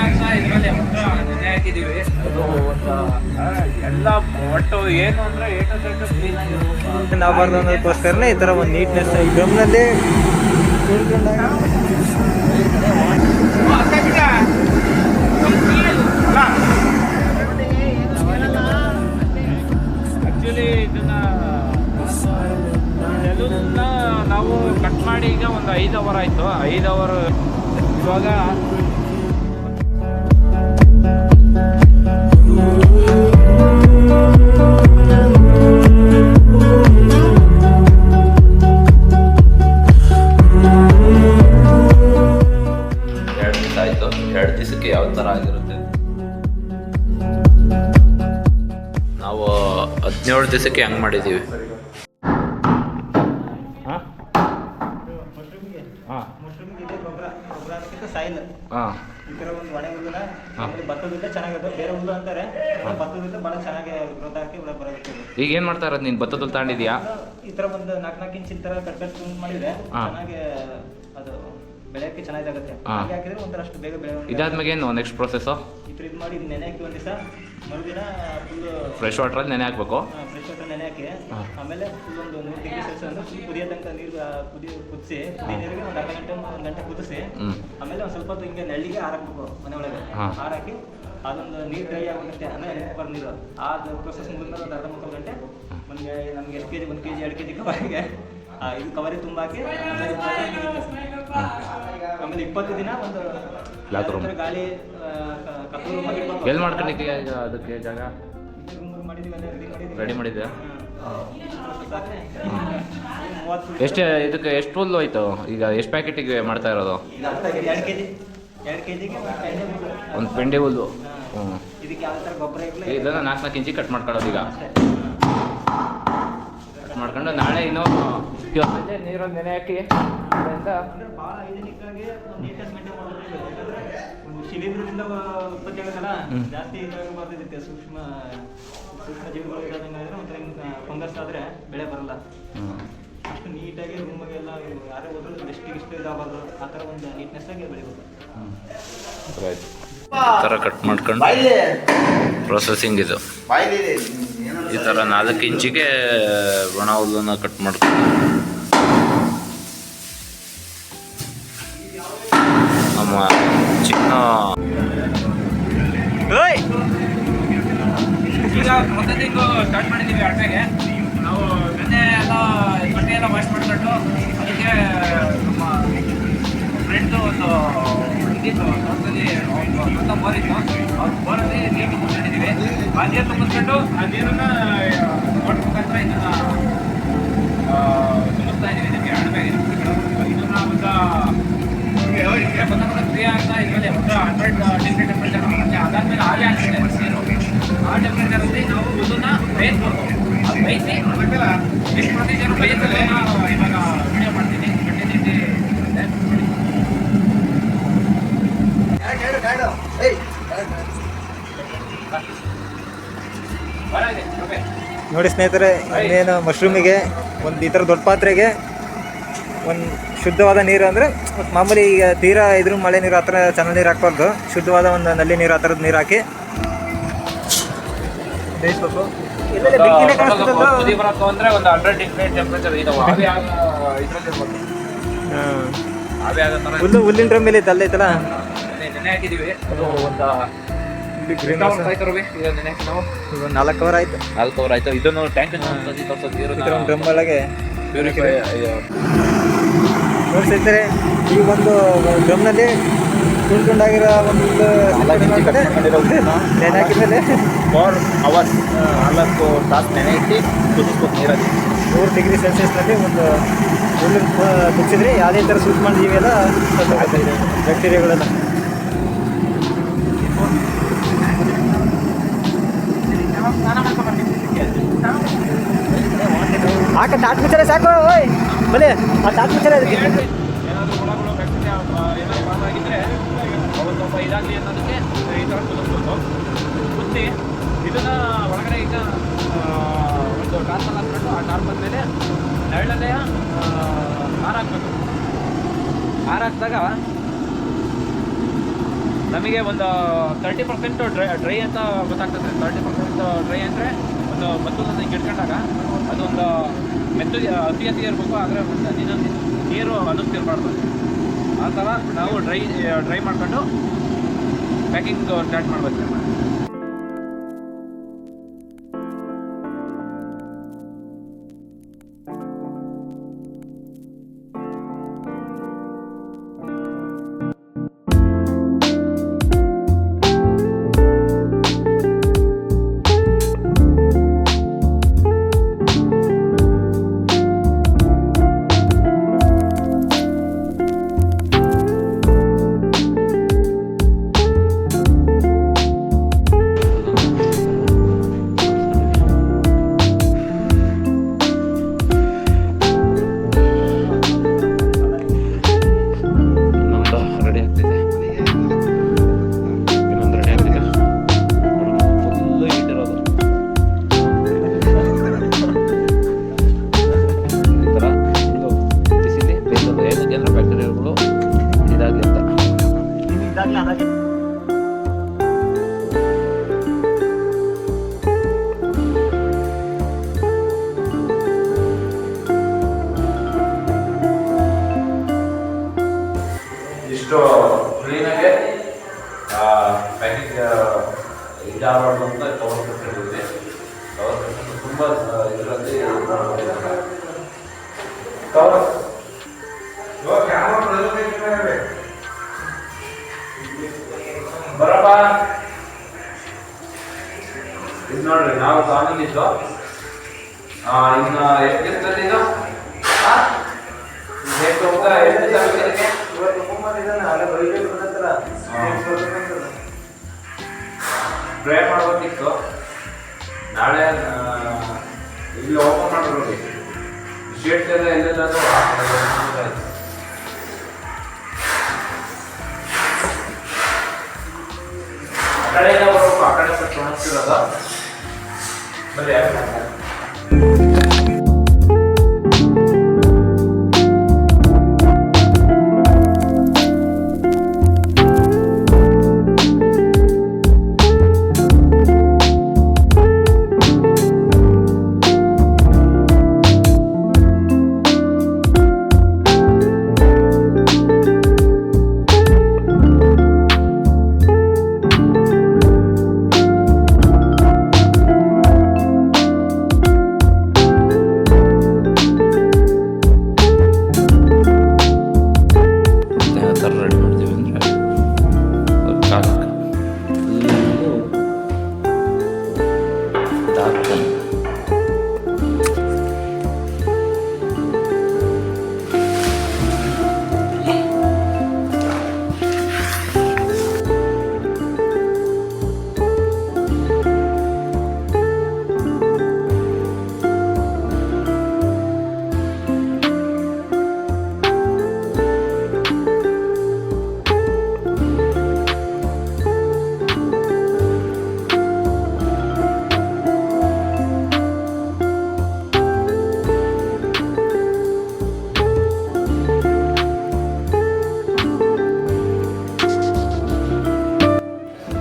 ಅಂತ ಇದರಲ್ಲಿ ಮಾತ್ರ ನೆನೆ ಹಾಕಿದ್ದೀವಿ. ಅದು ಒಂದು ಎಲ್ಲ ಒಟ್ಟು ಏನು ಅಂದರೆ ಕ್ಲೀನ್ ಆಗಿರುತ್ತೆ. ನಾವು ಬಾರ್ದು ಅನ್ನೋದಕ್ಕೋಸ್ಕರನೇ ಈ ಥರ ಒಂದು ನೀಟ್ನೆಸ್ ಈ ಡ್ರಮ್ನಲ್ಲಿ ಆ್ಯಕ್ಚುಲಿ ಇದನ್ನು ನಾವು ಕಟ್ ಮಾಡಿ ಈಗ ಒಂದು 5 ಅವರ್ ಆಯಿತು. 5 ಅವರ್ ಇವಾಗ ಆಯಿತು. 2 ದಿವಸಕ್ಕೆ ಯಾವ ಥರ ಆಗಿರುತ್ತೆ. ನಾವು 17 ದಿವಸಕ್ಕೆ ಹಂಗೆ ಮಾಡಿದ್ದೀವಿ. ಸಾಯಿಲ್ ಈ ಥರ ಒಂದು ಒಣ ಹುಲ್ಲನ್ನ ಭತ್ತದಿಂದ ಚೆನ್ನಾಗಿದೆ. ಬೇರೆ ಹುಲ್ಲು ಅಂತಾರೆ, ಭತ್ತದಿಂದ ಭಾಳ ಚೆನ್ನಾಗಿ ಗ್ರೋತ್ ಹಾಕಿ ಹುಳ ಬರೋದಕ್ಕೆ. ಈಗ ಏನು ಮಾಡ್ತಾ ಇರೋದು ನೀನು? ಭತ್ತದಲ್ಲಿ ತಗೊಂಡಿದ್ಯಾ? ಈ ಥರ ಒಂದು 4 ಇಂಚಿನ ಥರ ಕಟ್ ಮಾಡಿದ್ರೆ ಚೆನ್ನಾಗಿ ಅದು ಬೆಳೆಯೋಕ್ಕೆ ಚೆನ್ನಾಗಿರುತ್ತೆ. ಹಾಕಿದ್ರೆ ಒಂಥರಷ್ಟು ಬೇಗ ಬೆಳೆ. ಇದಾದ್ಮೇಲೆ ಏನು ನೆಕ್ಸ್ಟ್ ಪ್ರೊಸೆಸ್ಸು? ಈ ಥರ ಇದು ಮಾಡಿ ನೆನೆ ಹಾಕಿ ಒಂದು ದಿವಸ, ಮರುದಿನ ಫುಲ್ಲು ಫ್ರೆಶ್ ವಾಟ್ರಲ್ಲಿ ನೆನೆ ಹಾಕಬೇಕು. ಫ್ರೆಶ್ ವಾಟರ್ ನೆನೆ ಹಾಕಿ ಆಮೇಲೆ ಫುಲ್ ಒಂದು 100 ಡಿಗ್ರಿ ಸೆಲ್ಸಿಯಸ್ ಅಂದ್ರೆ ಫುಲ್ ಕುದಿಯೋ ತನಕ ನೀರು ಕುದಿಸಿ ನೀರಿಗೆ ಒಂದು ಅರ್ಧ ಗಂಟೆ 1 ಗಂಟೆ ಕುದಿಸಿ ಆಮೇಲೆ ಒಂದು ಸ್ವಲ್ಪ ಹೊತ್ತು ಹಿಂಗೆ ನೆಳ್ಳಿಗೆ ಹಾರಾಕಬೇಕು. ಮನೆ ಒಳಗೆ ಹಾರಾಕಿ ಅದೊಂದು ನೀರು ಡ್ರೈ ಆಗೋಗುತ್ತೆ. ಅಂದರೆ ಬರ್ ನೀರು ಅದು ಪ್ರೊಸೆಸ್ ಮುಗಿದ್ಮೇಲೆ ಒಂದು 1/2 ಗಂಟೆ ನಮ್ಗೆ ಎಷ್ಟು ಕೆಜಿ 1 ಕೆಜಿ 2 ಕೆಜಿ ಕವರಿಗೆ ಇದು ಕವರಿಗೆ ತುಂಬ ಹಾಕಿ ಆಮೇಲೆ 20 ದಿನ ಒಂದು ಗಾಳಿ ಎಲ್ಲಿ ಮಾಡ್ಕೊಂಡಿದ್ದೀಯ ಅದಕ್ಕೆ ಜಾಗ? ರೆಡಿ ಮಾಡಿದ್ಯಾ? ಎಷ್ಟು ಇದಕ್ಕೆ ಎಷ್ಟು ಹುಲ್ಲು ಹೋಯ್ತು ಈಗ? ಎಷ್ಟು ಪ್ಯಾಕೆಟಿಗೆ ಮಾಡ್ತಾ ಇರೋದು? 2 ಕೆಜಿಗೆ ಒಂದು ಪೆಂಡೆ ಹುಲ್ಲು. ಇದಕ್ಕೆ ಯಾವ ಥರ ಗೊಬ್ಬರ ಇಲ್ಲ. ಇದನ್ನು 4 ಇಂಚಿ ಕಟ್ ಮಾಡ್ಕೊಳ್ಳೋದು. ಈಗ ಕಟ್ ಮಾಡ್ಕೊಂಡು ನಾಳೆ ಇನ್ನೊಂದು ನೀರಲ್ಲಿ ನೆನೆ ಹಾಕಿ ಭಾಳ ಹೈಜಿನಿಕ್ಕಾಗಿ ನೀಟ್ನೆಸ್ ಮೇಂಟೈನ್ ಮಾಡೋದು. ಒಂದು ಶಿಲೀಂಧ್ರದಿಂದ ಉತ್ಪತ್ತಿ ಆಗುತ್ತಲ್ಲ, ಜಾಸ್ತಿ ಬರ್ತೈತೆ. ಸೂಕ್ಷ್ಮ ಜೀವಿಗಳು ಇರೋದಂಗಾದ್ರೆ ಒಂಥರ ಫಂಗಸ್ ಆದರೆ ಬೆಳೆ ಬರಲ್ಲ. ಅಷ್ಟು ನೀಟಾಗಿ ರೂಮಾಗೆಲ್ಲ ಯಾರೇ ಹೋದ್ರೂ ಇಷ್ಟು ಇದಾಗಬಾರ್ದು. ಆ ಥರ ಒಂದು ನೀಟ್ನೆಸ್ ಆಗಿ ಬೆಳಿಬೋದು. ಈ ಥರ ಕಟ್ ಮಾಡ್ಕೊಂಡು ಪ್ರೊಸೆಸಿಂಗ್ ಇದು. ಈ ಥರ 4 ಇಂಚಿಗೆ ಒಣ ಹುಲ್ಲನ್ನು ಕಟ್ ಮಾಡ್ಕೊಂಡು ನಮ್ಮ ಚಿಕ್ಕ ಈಗ ಪ್ರೊಸೆಸಿಂಗ್ ಸ್ಟಾರ್ಟ್ ಮಾಡಿದ್ದೀವಿ. ಅಡ್ಮೆಗೆ ನಾವು ನೆನ್ನೆ ಎಲ್ಲ ಬಟ್ಟೆ ಎಲ್ಲ ವಾಶ್ ಮಾಡಿಕೊಂಡು ಅದಕ್ಕೆ ನಮ್ಮ ಫ್ರೆಂಡ್ದು ಒಂದು ಇದಿತ್ತು ತೋಟದಲ್ಲಿ ಸ್ವಂತ ಬೋರಿತ್ತು. ಅವ್ರ ಬೋರಲ್ಲಿ ನೀರು ತುಂಬಿಕೊಂಡಿದ್ದೀವಿ. ಆ ನೀರು ತುಂಬಿಸ್ಕೊಂಡು ಆ ನೀರನ್ನು ಮುಖಾಂತರ ಇದನ್ನು ತುಂಬಿಸ್ತಾ ಇದ್ದೀವಿ. ಇದಕ್ಕೆ ಅಡ್ಮೆಗೆ ಇದನ್ನು ಒಂದು ಕ್ರಿಯೆ ಆಗ್ತಾ ಇದರಲ್ಲಿ ಒಂದು 100 ಡಿಗ್ರಿ ಟೆಂಪ್ರೇಚರ್ ಮತ್ತೆ ಅದಾದಮೇಲೆ ಆವಿ ಆಗ್ತದೆ ನೀರು. ಆ ಟೆಂಪ್ರೇಚರಲ್ಲಿ ನಾವು ಇದನ್ನು ಬೇಯಿಸ್ಬೋದು. ಅದು ಬೇಯಿಸಿ ಎಷ್ಟು ಪ್ರೊಸೀಜರ್ ಬೇಯಿಸಲು ಇವಾಗ ವಿಡಿಯೋ ಮಾಡ್ತೀನಿ. ನೋಡಿ ಸ್ನೇಹಿತರೆ, ಇನ್ನೇನು ಮಶ್ರೂಮಿಗೆ ಒಂದು ಈ ಥರ ದೊಡ್ಡ ಪಾತ್ರೆಗೆ ಒಂದು ಶುದ್ಧವಾದ ನೀರು ಅಂದರೆ ಮಾಮೂಲಿ ಈಗ ತೀರಾ ಇದ್ರ ಮಳೆ ನೀರು ಆ ಥರ ಚೆನ್ನಾಗಿ ನೀರು ಹಾಕ್ಬಾರ್ದು. ಶುದ್ಧವಾದ ಒಂದು ನಲ್ಲಿ ನೀರು ಆ ಥರದ್ದು ನೀರು ಹಾಕಿ ಬೇಯಿಸ್ಬೇಕು. ಅಂದರೆ ಒಂದು 100 ಡಿಗ್ರಿ ಟೆಂಪ್ರೇಚರ್ ಇದು ಹುಲ್ಲಿನ ಡ್ರಮ್ ಮೇಲೆ ಇತ್ತು, ಅಲ್ಲೈತಲ್ಲ ನೆನೆ ಹಾಕಿದ್ದೀವಿ. ಅದು ಒಂದು ಈಗ 4 ಅವರ್ ಆಯಿತು. 4 ಅವರ್ ಆಯಿತು. ಇದನ್ನು ಟ್ಯಾಂಕ್ ಡ್ರಮ್ ಒಳಗೆ ಪ್ಯೂರಿಫೈ ನೋಡ್ಸಿರ್ತಾರೆ. ಈ ಒಂದು ಡ್ರಮ್ನಲ್ಲಿ ತುಂಡ್ಕೊಂಡಿರೋ ಒಂದು ನೆನೆ ಹಾಕಿದ್ಮೇಲೆ 4 ಅವರ್ಸ್ 4 ತಾಸು ನೆನೆ ಇಟ್ಟು ಕುದಿಸ್ಬೇಕು ನೀರಲ್ಲಿ. 100 ಡಿಗ್ರಿ ಸೆಲ್ಸಿಯಸ್ನಲ್ಲಿ ಒಂದು ಹುಲ್ಲಿನ ಕುದಿಸಿದ್ರೆ ಯಾವುದೇ ಥರ ಸೂಕ್ಷ್ಮ ಜೀವಿಯೆಲ್ಲ ಬ್ಯಾಕ್ಟೀರಿಯಾಗಳೆಲ್ಲ ಆಕ ತಾಟ್ ಮುಚ್ಚರೆ ಸಾಕು. ಓಯ್ ಬಲೆ ಆ ತಾಟ್ ಮುಚ್ಚರೆ ಅದಕ್ಕೆ ಏನಾದರೂ ಹುಳಗಳು ಬ್ಯಾಕ್ಟೀರಿಯಾ ಏನಾದರೂ ಬಾದಾಗಿದ್ದರೆ ಅವತ್ತು ಸ್ವಲ್ಪ ಇದಾಗಲಿ ಅನ್ನೋದಕ್ಕೆ ಈ ಥರ ಕುದಿಸ್ಬೇಕು. ಕುದಿಸಿ ಇದನ್ನು ಒಳಗಡೆ ಈಗ ಒಂದು ಟಾರ್ಪಲ್ ಹಾಕ್ಬಿಟ್ಟು ಆ ಟಾರ್ಪಲ್ ಮೇಲೆ ನೆರಳಲ್ಲೇ ಹಾರ ಹಾಕ್ಬೇಕು. ಹಾರ ಹಾಕಿದಾಗ ನಮಗೆ ಒಂದು 30% ಡ್ರೈ ಅಂತ ಗೊತ್ತಾಗ್ತದೆ. 30% ಡ್ರೈ ಅಂದರೆ ಒಂದು ಭತ್ತದ ಹಿಂಗೆ ಇಟ್ಕೊಂಡಾಗ ಅದೊಂದು ಮೆತ್ತಗೆ ಹಸಿ ಇರಬೇಕು, ಆದರೆ ನೀರು ಅನ್ನಿಸ್ತಿರ್ಬಾರ್ದು. ಆ ಥರ ನಾವು ಡ್ರೈ ಮಾಡ್ಕೊಂಡು ಪ್ಯಾಕಿಂಗ್ ಸ್ಟಾರ್ಟ್ ಮಾಡಬೇಕು. ಇಷ್ಟು ಕ್ಲೀನಾಗೆ ಪ್ಯಾಕಿಂಗ್ ಇದಾಗಬಾರ್ದು ಅಂತ ಕವರ್ ಕಟ್ಟಿದ್ದೀವಿ. ಕವರ್ ಕಟ್ಟು ತುಂಬ ಇದರಲ್ಲಿ ಕವರ್ ಬರಪ್ಪ. ಇದು ನೋಡ್ರಿ, ನಾವು ತಾನಿದ್ದು ಇನ್ನು ಎಷ್ಟು ದಿವಸದಲ್ಲಿ ಇದು ಟ್ರೈ ಮಾಡ್ಬೇಕಿತ್ತು. ನಾಳೆ ಇಲ್ಲಿ ಓಪನ್ ಮಾಡ್ಬಿಡಿ. ಶೇಡ್ಸ್ ಎಲ್ಲ ಎಲ್ಲೆಲ್ಲರೂ ಆ ಕಡೆಯಿಂದ ಬರ್ಬೇಕು, ಆ ಕಡೆ ಸ್ವಲ್ಪ ಕಾಣಿಸ್ತಿರೋದು ಬರೀ.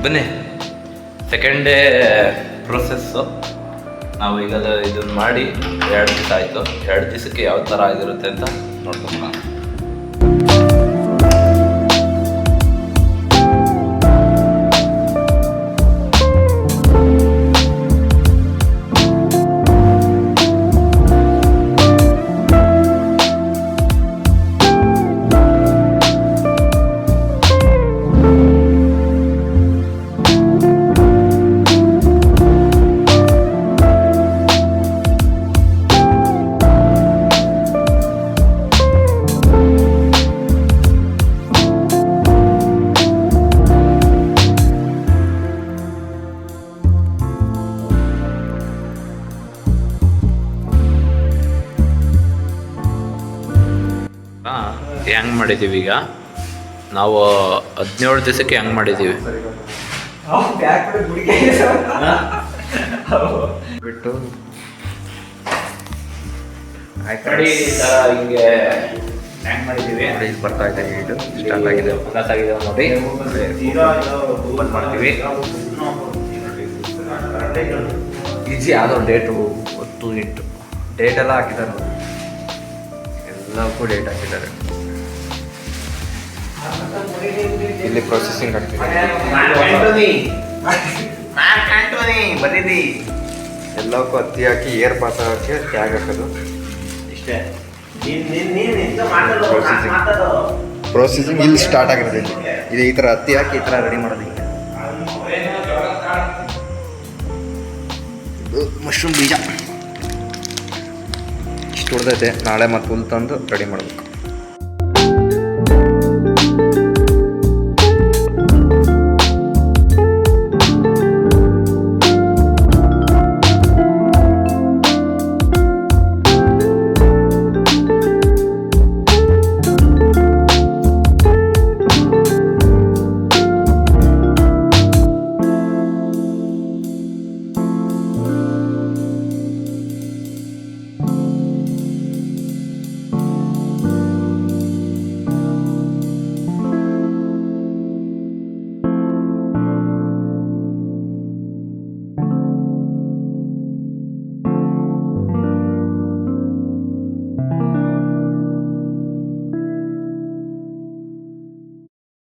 ಬನ್ನಿ, ಸೆಕೆಂಡ್ ಡೇ ಪ್ರೊಸೆಸ್ಸು. ನಾವು ಈಗ ಇದನ್ನು ಮಾಡಿ 2 ದಿವಸ ಆಯಿತು. 2 ದಿವಸಕ್ಕೆ ಯಾವ ಥರ ಆಗಿರುತ್ತೆ ಅಂತ ನೋಡ್ಕೊಂಡು ಹೆಂಗೆ ಮಾಡಿದ್ದೀವಿ. ಈಗ ನಾವು 17 ದಿವಸಕ್ಕೆ ಹೆಂಗೆ ಮಾಡಿದ್ದೀವಿ ಬಿಟ್ಟು ಕಡಿ ಥರ ಹಿಂಗೆ ಹ್ಯಾಂಗ್ ಮಾಡಿದ್ದೀವಿ. ನೋಡಿ ಇಲ್ಲಿ ಬರ್ತಾ ಇದೆ ಇದು ಸ್ಟಾರ್ಟ್ ಆಗಿದೆ ಫೋಕಸ್ ಆಗಿದೆ ನೋಡಿ. ಓಪನ್ ಮಾಡ್ತೀವಿ. ಈಜಿ ಯಾವುದೋ ಡೇಟು 10/8 ಡೇಟ್ ಎಲ್ಲ ಹಾಕಿದ್ದಾರೆ ನೋಡಿ. ಎಲ್ಲಕ್ಕೂ ಡೇಟ್ ಹಾಕಿದ್ದಾರೆ. ಇಲ್ಲಿ ಪ್ರೊಸೆಸಿಂಗ್ ಆಗ್ತಿದೆ. ಬರೀದಿ ಎಲ್ಲಕ್ಕೂ ಹತ್ತಿ ಹಾಕಿ ಏರ್ ಪಾಸ್ ಹಾಕಿ ಟ್ಯಾಗ್ ಹಾಕೋದು. ಇಷ್ಟೇ. ಪ್ರೊಸೆಸಿಂಗ್ ಇಲ್ಲಿ ಸ್ಟಾರ್ಟ್ ಆಗಿರೋದು. ಇದು ಈ ಥರ ಹತ್ತಿ ಹಾಕಿ ಈ ಥರ ರೆಡಿ ಮಾಡೋದು. ಇದು ಮಶ್ರೂಮ್ ಬೀಜ ಇಷ್ಟು ಉಳ್ದೈತೆ. ನಾಳೆ ಮತ್ತೆ ಹುಲ್ ತಂದು ರೆಡಿ ಮಾಡಬೇಕು.